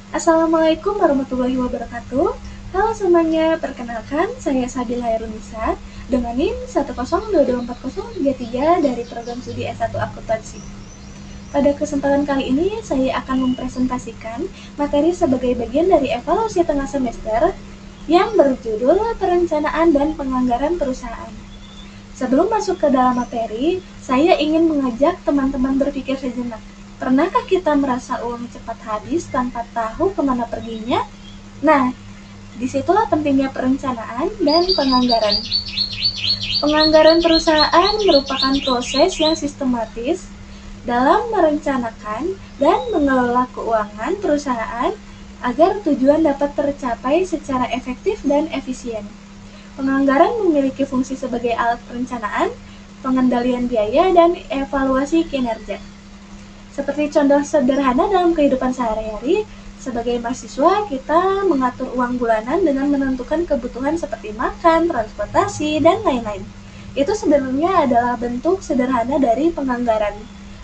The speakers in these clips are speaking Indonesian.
Assalamualaikum warahmatullahi wabarakatuh. Halo semuanya, perkenalkan saya Sabila Hairunisa dengan NIM 1022403 dari program studi S1 Akuntansi. Pada kesempatan kali ini, saya akan mempresentasikan materi sebagai bagian dari evaluasi tengah semester yang berjudul Perencanaan dan Penganggaran Perusahaan. Sebelum masuk ke dalam materi, saya ingin mengajak teman-teman berpikir sejenak. Pernahkah kita merasa uang cepat habis tanpa tahu kemana perginya? Nah, disitulah pentingnya perencanaan dan penganggaran. Penganggaran perusahaan merupakan proses yang sistematis dalam merencanakan dan mengelola keuangan perusahaan agar tujuan dapat tercapai secara efektif dan efisien. Penganggaran memiliki fungsi sebagai alat perencanaan, pengendalian biaya, dan evaluasi kinerja. Seperti contoh sederhana dalam kehidupan sehari-hari, sebagai mahasiswa kita mengatur uang bulanan dengan menentukan kebutuhan seperti makan, transportasi, dan lain-lain. Itu sebenarnya adalah bentuk sederhana dari penganggaran.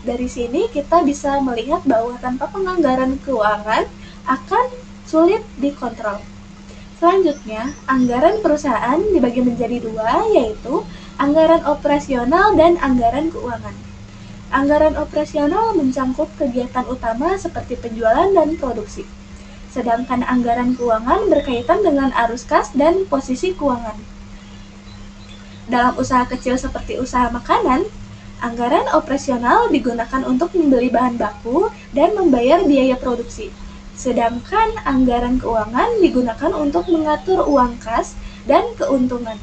Dari sini kita bisa melihat bahwa tanpa penganggaran keuangan akan sulit dikontrol. Selanjutnya, anggaran perusahaan dibagi menjadi dua, yaitu anggaran operasional dan anggaran keuangan. Anggaran operasional mencangkup kegiatan utama seperti penjualan dan produksi. Sedangkan anggaran keuangan berkaitan dengan arus kas dan posisi keuangan. Dalam usaha kecil seperti usaha makanan, anggaran operasional digunakan untuk membeli bahan baku dan membayar biaya produksi. Sedangkan anggaran keuangan digunakan untuk mengatur uang kas dan keuntungan.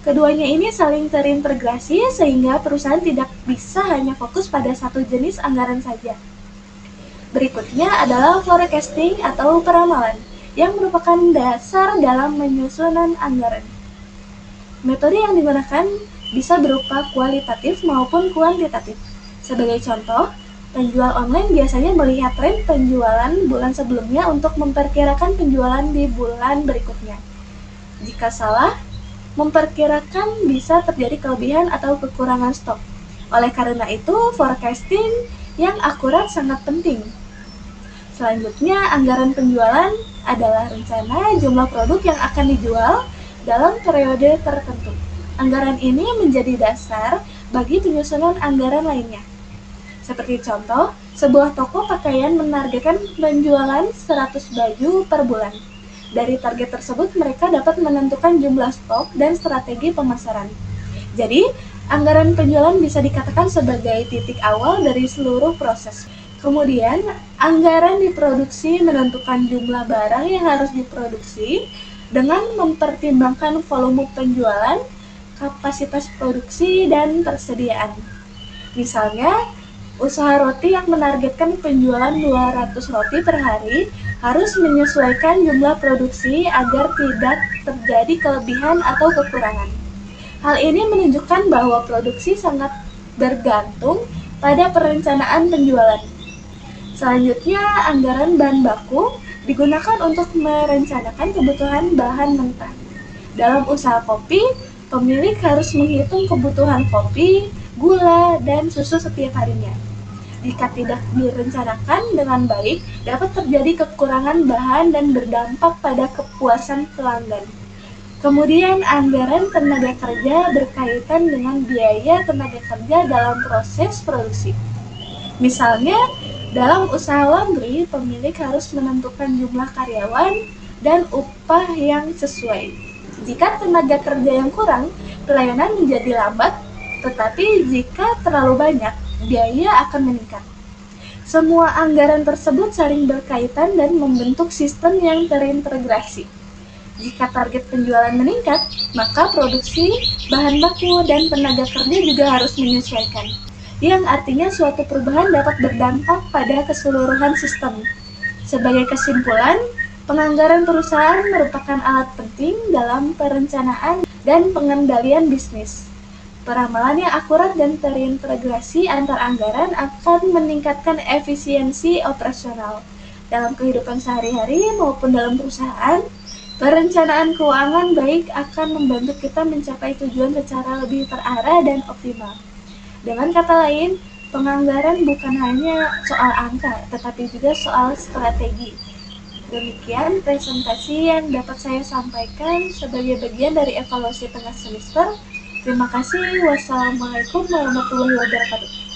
Keduanya ini saling terintegrasi sehingga perusahaan tidak bisa hanya fokus pada satu jenis anggaran saja. Berikutnya adalah forecasting atau peramalan, yang merupakan dasar dalam penyusunan anggaran. Metode yang digunakan bisa berupa kualitatif maupun kuantitatif. Sebagai contoh, penjual online biasanya melihat tren penjualan bulan sebelumnya untuk memperkirakan penjualan di bulan berikutnya. Jika salah, memperkirakan bisa terjadi kelebihan atau kekurangan stok. Oleh karena itu, forecasting yang akurat sangat penting. Selanjutnya, anggaran penjualan adalah rencana jumlah produk yang akan dijual dalam periode tertentu. Anggaran ini menjadi dasar bagi penyusunan anggaran lainnya. Seperti contoh, sebuah toko pakaian menargetkan penjualan 100 baju per bulan. Dari target tersebut, mereka dapat menentukan jumlah stok dan strategi pemasaran. Jadi, anggaran penjualan bisa dikatakan sebagai titik awal dari seluruh proses. Kemudian, anggaran diproduksi menentukan jumlah barang yang harus diproduksi dengan mempertimbangkan volume penjualan, kapasitas produksi, dan persediaan. Misalnya, usaha roti yang menargetkan penjualan 200 roti per hari harus menyesuaikan jumlah produksi agar tidak terjadi kelebihan atau kekurangan. Hal ini menunjukkan bahwa produksi sangat bergantung pada perencanaan penjualan. Selanjutnya, anggaran bahan baku digunakan untuk merencanakan kebutuhan bahan mentah. Dalam usaha kopi, pemilik harus menghitung kebutuhan kopi, gula, dan susu setiap harinya. Jika tidak direncanakan dengan baik, dapat terjadi kekurangan bahan dan berdampak pada kepuasan pelanggan. Kemudian, anggaran tenaga kerja berkaitan dengan biaya tenaga kerja dalam proses produksi. Misalnya, dalam usaha laundry, pemilik harus menentukan jumlah karyawan dan upah yang sesuai. Jika tenaga kerja yang kurang, pelayanan menjadi lambat, tetapi jika terlalu banyak, biaya akan meningkat. Semua anggaran tersebut saling berkaitan dan membentuk sistem yang terintegrasi. Jika target penjualan meningkat, maka produksi, bahan baku, dan tenaga kerja juga harus menyesuaikan, yang artinya suatu perubahan dapat berdampak pada keseluruhan sistem. Sebagai kesimpulan, penganggaran perusahaan merupakan alat penting dalam perencanaan dan pengendalian bisnis. Peramalan yang akurat dan terintegrasi antar anggaran akan meningkatkan efisiensi operasional. Dalam kehidupan sehari-hari maupun dalam perusahaan, perencanaan keuangan baik akan membantu kita mencapai tujuan secara lebih terarah dan optimal. Dengan kata lain, penganggaran bukan hanya soal angka, tetapi juga soal strategi. Demikian presentasi yang dapat saya sampaikan sebagai bagian dari evaluasi tengah semester. Terima kasih. Wassalamualaikum warahmatullahi wabarakatuh.